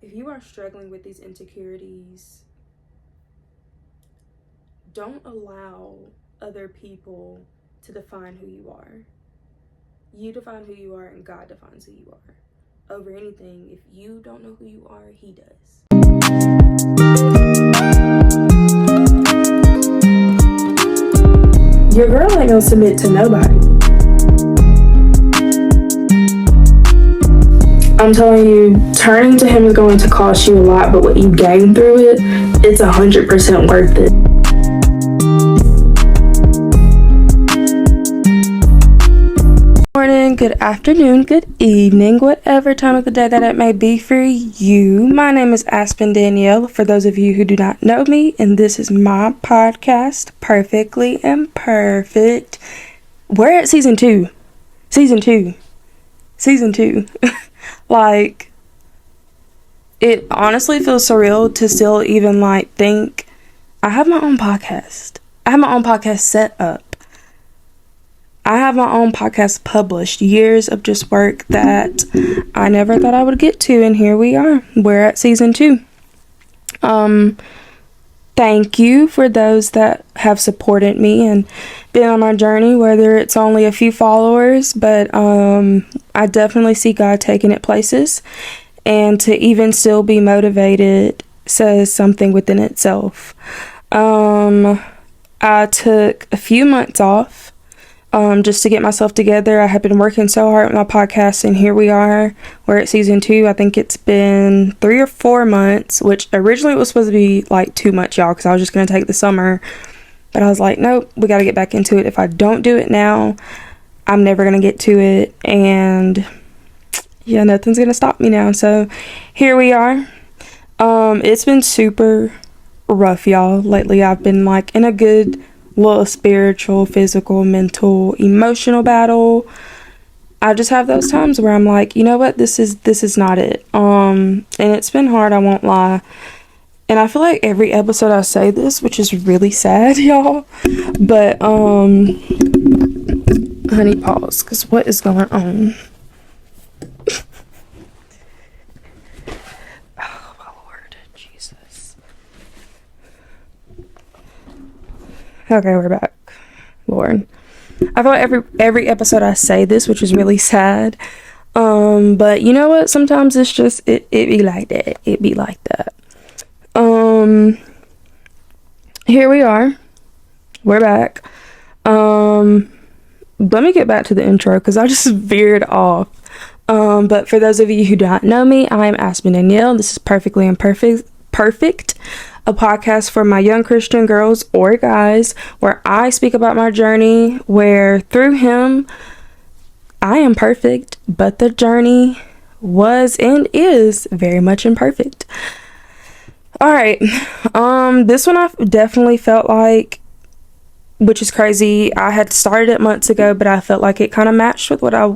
if you are struggling with these insecurities, don't allow other people to define who you are. You define who you are, and God defines who you are. Over anything, if you don't know who you are, He does. Your girl ain't gonna submit to nobody. I'm telling you, turning to Him is going to cost you a lot, but what you gain through it, it's 100% worth it. Morning, good afternoon, good evening, whatever time of the day that it may be for you. My name is Aspen Danielle, for those of you who do not know me, and this is my podcast, Perfectly Imperfect. We're at season two. Like, it honestly feels surreal to still even think I have my own podcast. I have my own podcast set up. I have my own podcast published. Years of just work that I never thought I would get to, and here we are. We're at season 2. Thank you for those that have supported me and been on my journey, whether it's only a few followers, but I definitely see God taking it places, and to even still be motivated says something within itself. I took a few months off just to get myself together. I have been working so hard with my podcast, and here we are. We're at season 2. I think it's been 3 or 4 months, which originally it was supposed to be too much, y'all, because I was just going to take the summer. But I was like, nope, we got to get back into it. If I don't do it now, I'm never going to get to it. And yeah, nothing's going to stop me now. So here we are. It's been super rough, y'all. Lately, I've been in a good little spiritual, physical, mental, emotional battle. I just have those times where I'm like, you know what, this is not it. And it's been hard, I won't lie. And I feel like every episode I say this, which is really sad, y'all. But honey, pause, because what is going on? Oh my Lord, Jesus. Okay, we're back. Lord, I feel like every episode I say this, which is really sad. But you know what? Sometimes it's just it be like that. It be like that. Here we are. We're back. Let me get back to the intro because I just veered off. But for those of you who do not know me, I am Aspen Danielle. This is Perfectly Imperfect, a podcast for my young Christian girls or guys, where I speak about my journey, where through Him, I am perfect, but the journey was and is very much imperfect. All right. This one I definitely felt like, which is crazy, I had started it months ago, but I felt like it kind of matched with what I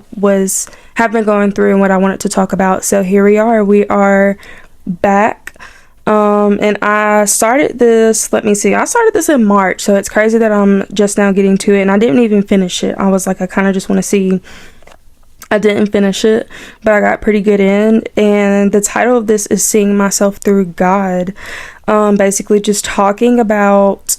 have been going through and what I wanted to talk about. So here we are back. And I started this, I started this in March, so it's crazy that I'm just now getting to it, and I didn't even finish it. I was like, I kind of just want to see. I didn't finish it, but I got pretty good in, and the title of this is Seeing Myself Through God. Basically just talking about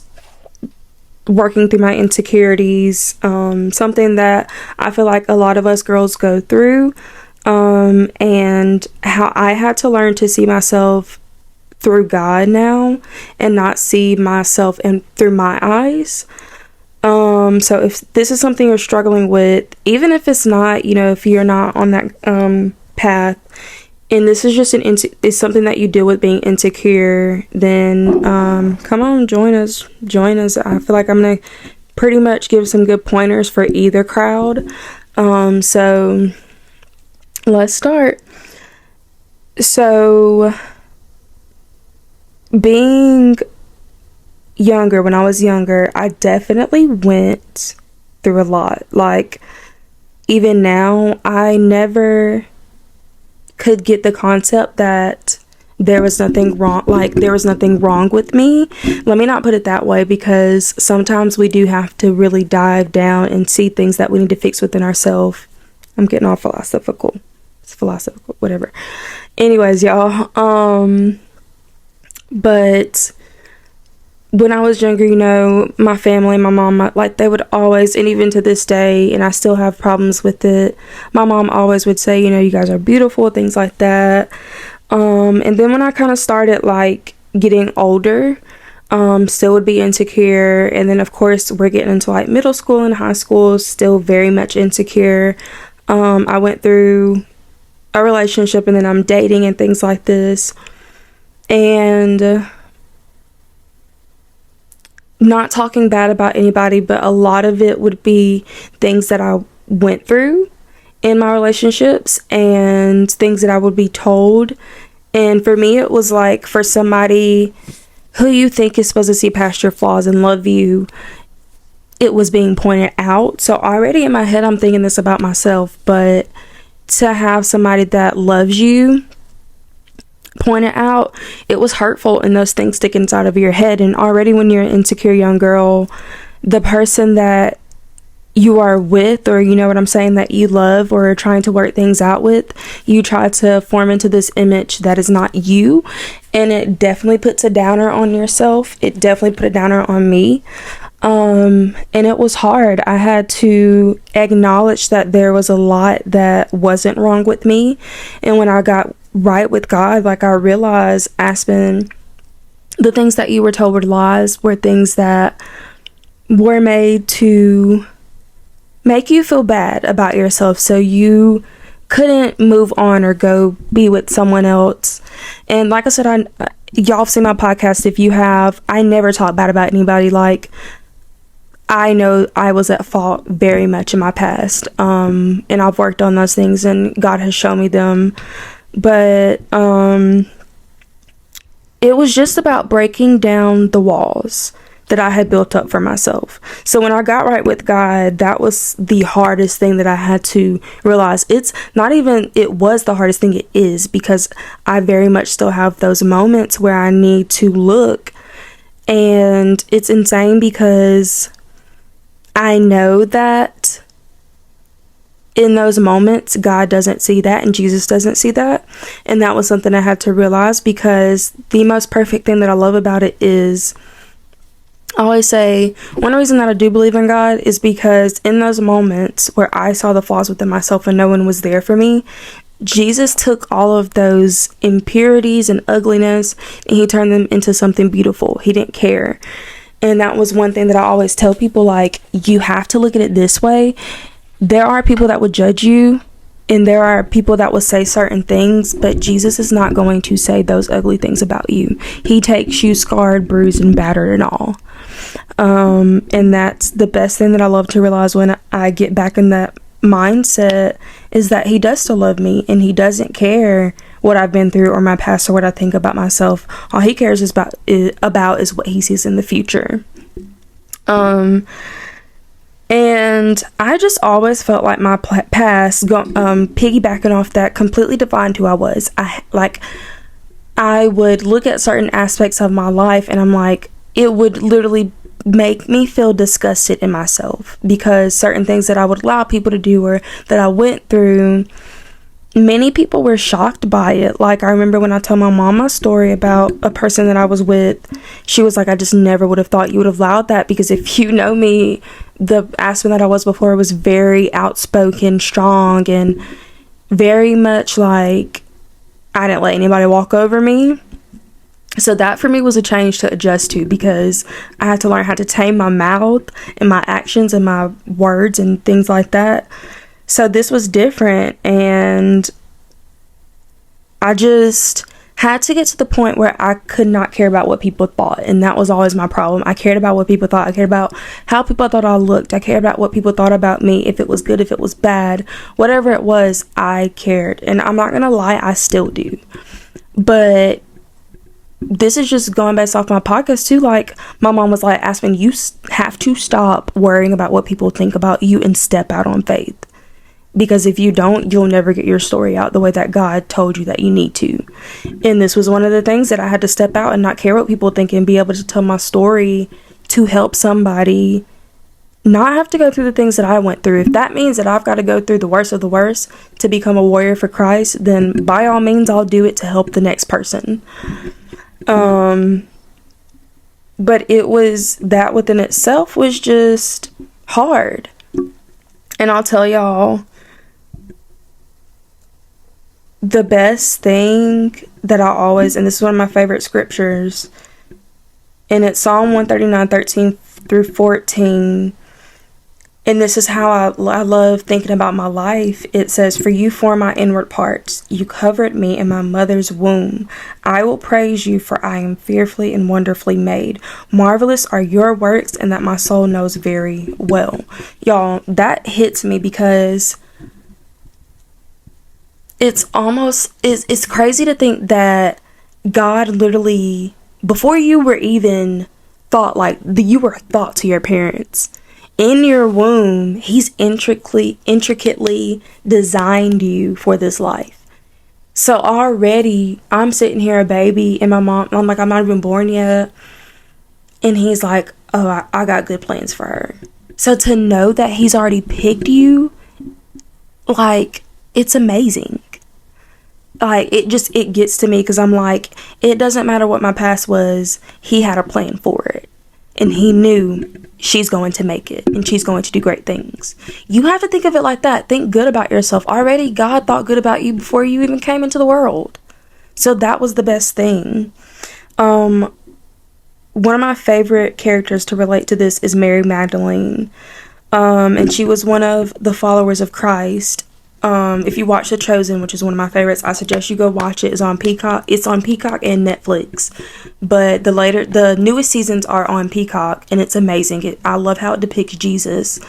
working through my insecurities, something that I feel like a lot of us girls go through, and how I had to learn to see myself through God now and not see myself through my eyes. So if this is something you're struggling with, even if it's not, if you're not on that path, and this is just it's something that you deal with being insecure, then come on, join us. I feel like I'm gonna pretty much give some good pointers for either crowd. So let's start. So being younger, when I was younger, I definitely went through a lot. Even now, I never could get the concept that there was nothing wrong, there was nothing wrong with me. Let me not put it that way, because sometimes we do have to really dive down and see things that we need to fix within ourselves. I'm getting all philosophical, whatever. Anyways, y'all, but when I was younger, my family, my mom, like, they would always, and even to this day, and I still have problems with it, my mom always would say, you guys are beautiful, things like that. And then when I kind of started, like, getting older, still would be insecure. And then, of course, we're getting into, like, middle school and high school, still very much insecure. I went through a relationship, and then I'm dating and things like this. And not talking bad about anybody, but a lot of it would be things that I went through in my relationships and things that I would be told. And for me, it was like, for somebody who you think is supposed to see past your flaws and love you, it was being pointed out. So already in my head, I'm thinking this about myself, but to have somebody that loves you point it out, it was hurtful, and those things stick inside of your head. And already when you're an insecure young girl, the person that you are with, or what I'm saying, that you love or are trying to work things out with, you try to form into this image that is not you, and it definitely puts a downer on yourself. It definitely put a downer on me. And it was hard. I had to acknowledge that there was a lot that wasn't wrong with me. And when I got right with God, like, I realized, Aspen, the things that you were told were lies, were things that were made to make you feel bad about yourself, so you couldn't move on or go be with someone else. And like I said, y'all have seen my podcast. If you have, I never talk bad about anybody. Like, I know I was at fault very much in my past, and I've worked on those things, and God has shown me them. But it was just about breaking down the walls that I had built up for myself. So when I got right with God, that was the hardest thing that I had to realize. It's not even, it was the hardest thing, it is, because I very much still have those moments where I need to look. And it's insane because I know that in those moments, God doesn't see that and Jesus doesn't see that. And that was something I had to realize, because the most perfect thing that I love about it is, I always say, one reason that I do believe in God is because in those moments where I saw the flaws within myself and no one was there for me, Jesus took all of those impurities and ugliness and he turned them into something beautiful. He didn't care. And that was one thing that I always tell people, like, you have to look at it this way. There are people that would judge you, and there are people that will say certain things, but Jesus is not going to say those ugly things about you. He takes you scarred, bruised, and battered and all. And that's the best thing that I love to realize when I get back in that mindset, is that he does still love me, and he doesn't care what I've been through or my past or what I think about myself. All he cares is about what he sees in the future. And I just always felt like my past, piggybacking off that, completely defined who I was. I would look at certain aspects of my life, and I'm like, it would literally make me feel disgusted in myself, because certain things that I would allow people to do or that I went through, many people were shocked by it. Like, I remember when I told my mom my story about a person that I was with, she was like, I just never would have thought you would have allowed that, because if you know me, the Aspen that I was before was very outspoken, strong, and very much like, I didn't let anybody walk over me. So that for me was a change to adjust to, because I had to learn how to tame my mouth and my actions and my words and things like that. So this was different, and I just had to get to the point where I could not care about what people thought, and that was always my problem. I cared about what people thought. I cared about how people thought I looked. I cared about what people thought about me, if it was good, if it was bad, whatever it was, I cared. And I'm not gonna lie, I still do. But this is just going based off my podcast too. Like, my mom was like, Aspen, you have to stop worrying about what people think about you and step out on faith. Because if you don't, you'll never get your story out the way that God told you that you need to. And this was one of the things that I had to step out and not care what people think, and be able to tell my story to help somebody not have to go through the things that I went through. If that means that I've got to go through the worst of the worst to become a warrior for Christ, then by all means, I'll do it to help the next person. But it was, that within itself was just hard. And I'll tell y'all, the best thing that I always, and this is one of my favorite scriptures, and it's Psalm 139:13-14. And this is how I love thinking about my life. It says, "For you formed my inward parts. You covered me in my mother's womb. I will praise you, for I am fearfully and wonderfully made. Marvelous are your works, and that my soul knows very well." Y'all, that hits me because it's crazy to think that God literally, before you were even thought, you were thought to your parents. In your womb, he's intricately designed you for this life. So already, I'm sitting here a baby, and I'm like, I'm not even born yet. And he's like, oh, I got good plans for her. So to know that he's already picked you, it's amazing. It gets to me because I'm like, it doesn't matter what my past was, he had a plan for it. And he knew she's going to make it and she's going to do great things. You have to think of it like that. Think good about yourself. Already God thought good about you before you even came into the world. So that was the best thing. One of my favorite characters to relate to this is Mary Magdalene. And she was one of the followers of Christ. If you watch The Chosen, which is one of my favorites, I suggest you go watch it. It's on Peacock. It's on Peacock and Netflix. But the newest seasons are on Peacock, and it's amazing. I love how it depicts Jesus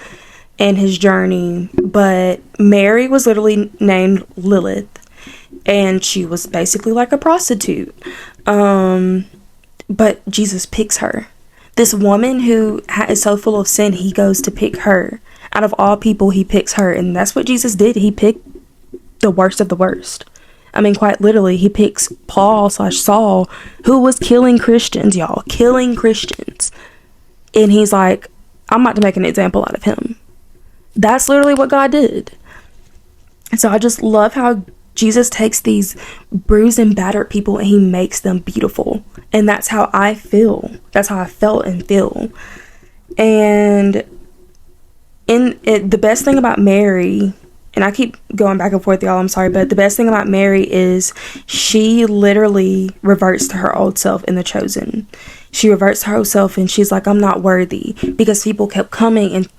and his journey. But Mary was literally named Lilith, and she was basically like a prostitute. But Jesus picks her. This woman who is so full of sin, he goes to pick her. Out of all people, he picks her. And that's what Jesus did. He picked the worst of the worst. I mean, quite literally, he picks Paul/Saul, who was killing Christians, y'all. Killing Christians. And he's like, I'm about to make an example out of him. That's literally what God did. And so I just love how Jesus takes these bruised and battered people and he makes them beautiful. And that's how I feel. That's how I felt and feel. And the best thing about Mary, and I keep going back and forth, y'all, I'm sorry, but the best thing about Mary is she literally reverts to her old self in The Chosen. She reverts to her old self and she's like, I'm not worthy, because people kept coming and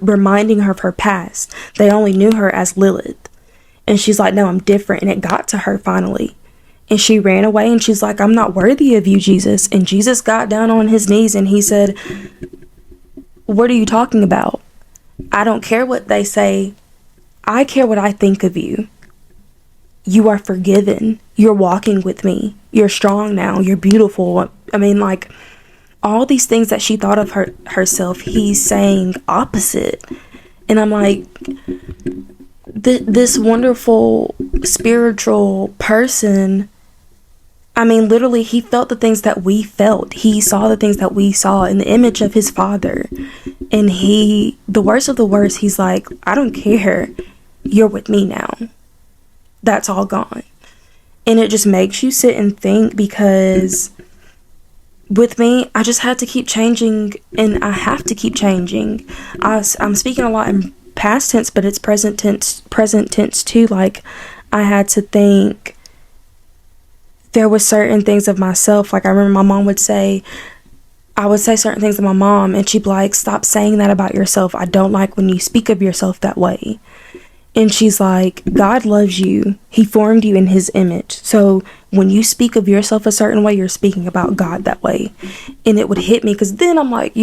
reminding her of her past. They only knew her as Lilith. And she's like, no, I'm different. And it got to her finally. And she ran away and she's like, I'm not worthy of you, Jesus. And Jesus got down on his knees and he said, what are you talking about? I don't care what they say. I care what I think of you. You are forgiven. You're walking with me. You're strong now. You're beautiful. I mean, all these things that she thought of herself, he's saying opposite. And I'm like, this wonderful spiritual person, I mean, literally, he felt the things that we felt. He saw the things that we saw in the image of his Father. And the worst of the worst, he's like, I don't care. You're with me now. That's all gone. And it just makes you sit and think, because with me, I just had to keep changing, and I have to keep changing. I'm speaking a lot in past tense, but it's present tense too. Like, I had to think. There was certain things of myself, like I remember my mom I would say certain things to my mom, and she'd be like, stop saying that about yourself. I don't like when you speak of yourself that way. And she's like, God loves you. He formed you in his image. So when you speak of yourself a certain way, you're speaking about God that way. And it would hit me, because then I'm like,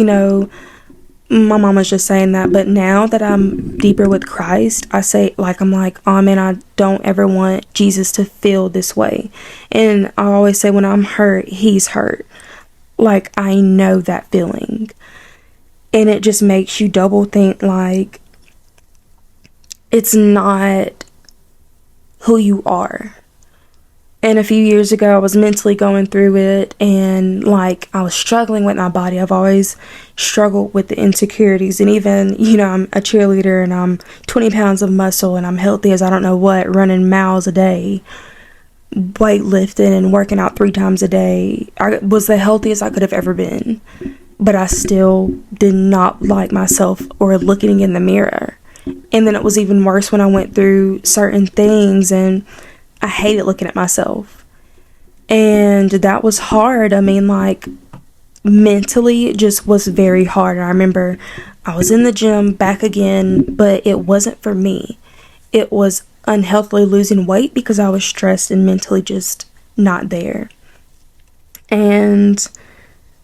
my mom was just saying that. But now that I'm deeper with Christ, I'm like, oh man, I don't ever want Jesus to feel this way. And I always say, when I'm hurt, he's hurt. Like, I know that feeling. And it just makes you double think, like, it's not who you are. And a few years ago, I was mentally going through it, and like I was struggling with my body. I've always struggled with the insecurities. And even, I'm a cheerleader and I'm 20 pounds of muscle and I'm healthy as I don't know what, running miles a day, weightlifting and working out 3 times a day. I was the healthiest I could have ever been. But I still did not like myself or looking in the mirror. And then it was even worse when I went through certain things and I hated looking at myself. And that was hard. I mean, like, mentally, it just was very hard. I remember I was in the gym back again, but it wasn't for me. It was unhealthily losing weight because I was stressed and mentally just not there. And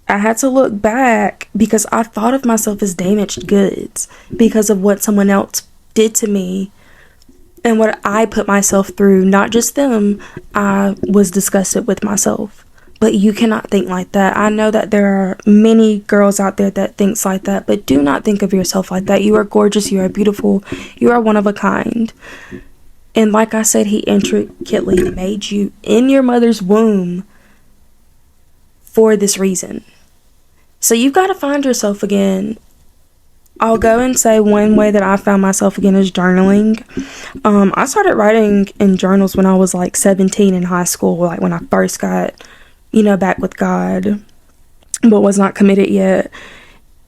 I had to look back because I thought of myself as damaged goods because of what someone else did to me and what I put myself through. Not just them. I was disgusted with myself. But you cannot think like that. I know that there are many girls out there that thinks like that, but do not think of yourself like that. You are gorgeous. You are beautiful. You are one of a kind. And like I said, he intricately made you in your mother's womb for this reason. So you've got to find yourself again. I'll go and say one way that I found myself again is journaling. I started writing in journals when I was like 17 in high school, like when I first got, back with God, but was not committed yet.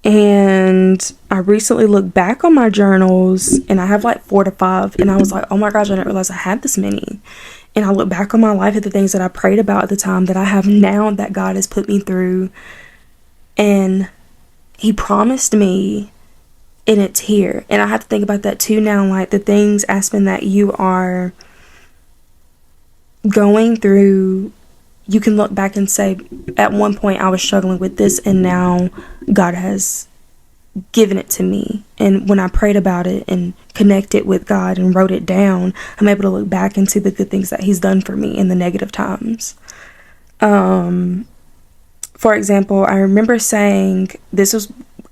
And I recently looked back on my journals and I have like 4 to 5. And I was like, oh my gosh, I didn't realize I had this many. And I look back on my life at the things that I prayed about at the time that I have now that God has put me through. And he promised me, and it's here. And I have to think about that too now, like the things, Aspen, that you are going through. You can look back and say, at one point I was struggling with this, and now God has given it to me. And when I prayed about it and connected with God and wrote it down, I'm able to look back and see the good things that he's done for me in the negative times. For example, I remember saying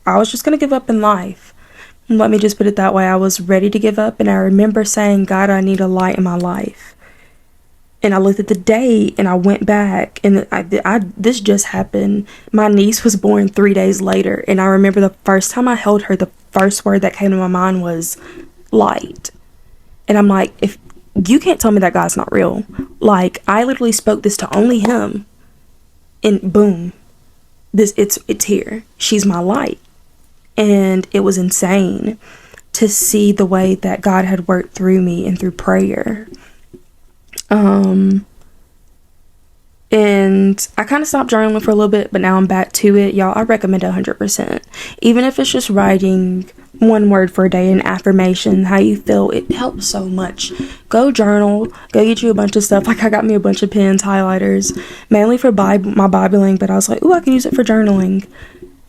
I was just going to give up in life. Let me just put it that way. I was ready to give up, and I remember saying, God, I need a light in my life. And I looked at the date and I went back, and this just happened. My niece was born 3 days later, and I remember the first time I held her, the first word that came to my mind was light. And I'm like, if you can't tell me that God's not real, like I literally spoke this to only him, and boom, it's here. She's my light. And it was insane to see the way that God had worked through me and through prayer. And I kind of stopped journaling for a little bit, but now I'm back to it. Y'all, I recommend 100%. Even if it's just writing one word for a day, an affirmation, how you feel, it helps so much. Go journal, go get you a bunch of stuff. Like I got me a bunch of pens, highlighters, mainly for my Bibling, but I was like, ooh, I can use it for journaling.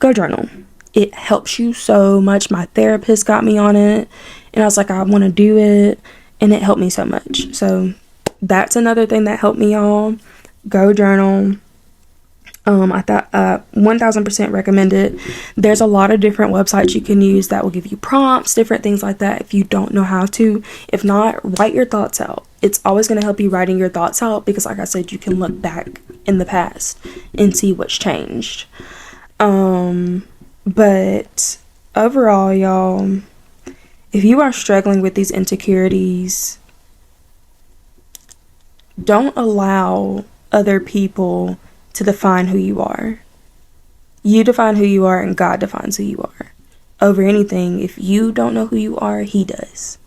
Go journal. It helps you so much. My therapist got me on it, and I was like, I want to do it, and it helped me so much. So that's another thing that helped me, y'all. Go journal. I thought 1000% recommend it. There's a lot of different websites you can use that will give you prompts, different things like that if you don't know how to. If not, write your thoughts out. It's always going to help you writing your thoughts out because, like I said, you can look back in the past and see what's changed. But overall, y'all, if you are struggling with these insecurities, don't allow other people to define who you are. You define who you are, and God defines who you are. Over anything, if you don't know who you are, he does.